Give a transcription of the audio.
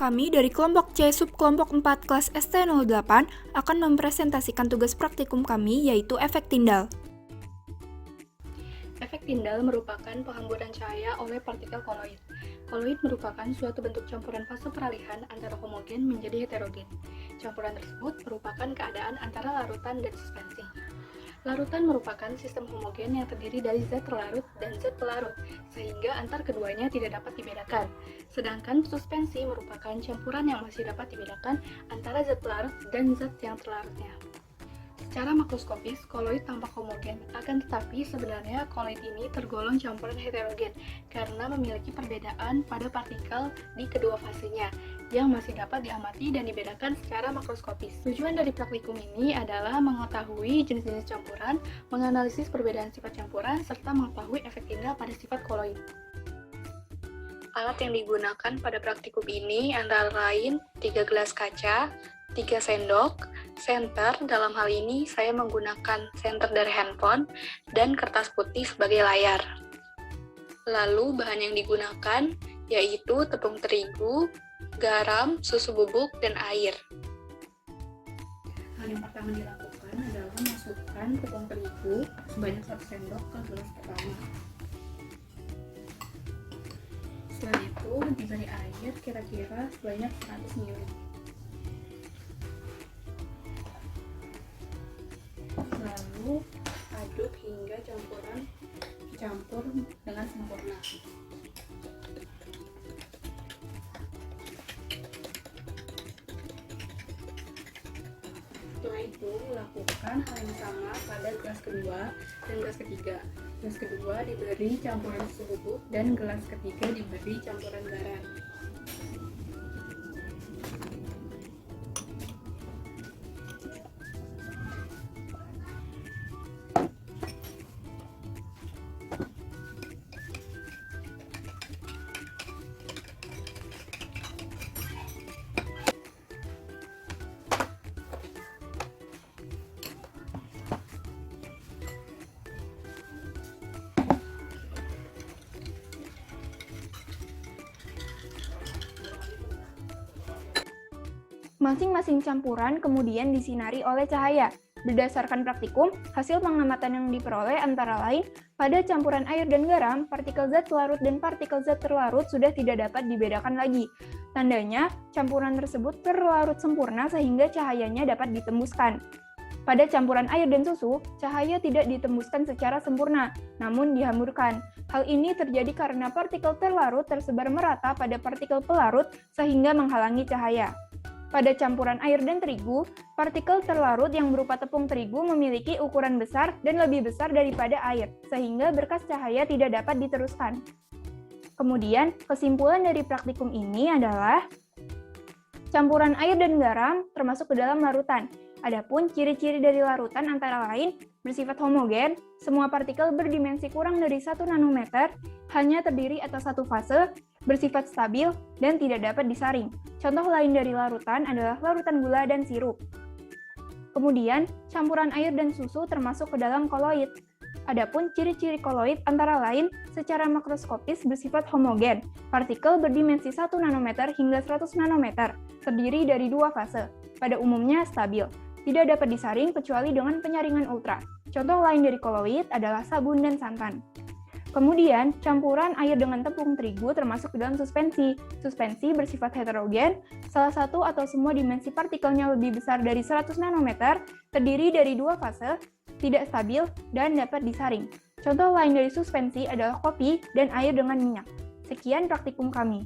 Kami dari kelompok C subkelompok 4 kelas ST08 akan mempresentasikan tugas praktikum kami yaitu efek Tyndall. Efek Tyndall merupakan penghamburan cahaya oleh partikel koloid. Koloid merupakan suatu bentuk campuran fase peralihan antara homogen menjadi heterogen. Campuran tersebut merupakan keadaan antara larutan dan suspensi. Larutan merupakan sistem homogen yang terdiri dari zat terlarut dan zat pelarut, sehingga antar keduanya tidak dapat dibedakan. Sedangkan suspensi merupakan campuran yang masih dapat dibedakan antara zat pelarut dan zat yang terlarutnya. Secara makroskopis, koloid tampak homogen, akan tetapi sebenarnya koloid ini tergolong campuran heterogen karena memiliki perbedaan pada partikel di kedua fasenya yang masih dapat diamati dan dibedakan secara makroskopis. Tujuan dari praktikum ini adalah mengetahui jenis-jenis campuran, menganalisis perbedaan sifat campuran, serta mengetahui efek Tyndall pada sifat koloid. Alat yang digunakan pada praktikum ini antara lain 3 gelas kaca, 3 sendok, senter, dalam hal ini saya menggunakan senter dari handphone, dan kertas putih sebagai layar. Lalu bahan yang digunakan yaitu tepung terigu, garam, susu bubuk, dan air. Hal yang pertama dilakukan adalah masukkan tepung terigu sebanyak 1 sendok ke gelas pertama. Setelah itu diberi air kira-kira sebanyak 100 ml. Lalu aduk hingga campuran dicampur dengan sempurna. Setelah itu lakukan hal yang sama pada gelas kedua dan gelas ketiga. Gelas kedua diberi campuran susu bubuk dan gelas ketiga diberi campuran garam. Masing-masing campuran kemudian disinari oleh cahaya. Berdasarkan praktikum, hasil pengamatan yang diperoleh antara lain, pada campuran air dan garam, partikel zat pelarut dan partikel zat terlarut sudah tidak dapat dibedakan lagi. Tandanya, campuran tersebut terlarut sempurna sehingga cahayanya dapat ditembuskan. Pada campuran air dan susu, cahaya tidak ditembuskan secara sempurna, namun dihamburkan. Hal ini terjadi karena partikel terlarut tersebar merata pada partikel pelarut sehingga menghalangi cahaya. Pada campuran air dan terigu, partikel terlarut yang berupa tepung terigu memiliki ukuran besar dan lebih besar daripada air, sehingga berkas cahaya tidak dapat diteruskan. Kemudian, kesimpulan dari praktikum ini adalah campuran air dan garam termasuk ke dalam larutan. Adapun ciri-ciri dari larutan antara lain bersifat homogen, semua partikel berdimensi kurang dari 1 nanometer, hanya terdiri atas satu fase, bersifat stabil, dan tidak dapat disaring. Contoh lain dari larutan adalah larutan gula dan sirup. Kemudian, campuran air dan susu termasuk ke dalam koloid. Adapun ciri-ciri koloid antara lain secara makroskopis bersifat homogen, partikel berdimensi 1 nanometer hingga 100 nanometer, terdiri dari 2 fase, pada umumnya stabil, tidak dapat disaring kecuali dengan penyaringan ultra. Contoh lain dari koloid adalah sabun dan santan. Kemudian, campuran air dengan tepung terigu termasuk ke dalam suspensi. Suspensi bersifat heterogen, salah satu atau semua dimensi partikelnya lebih besar dari 100 nanometer, terdiri dari 2 fase, tidak stabil, dan dapat disaring. Contoh lain dari suspensi adalah kopi dan air dengan minyak. Sekian praktikum kami.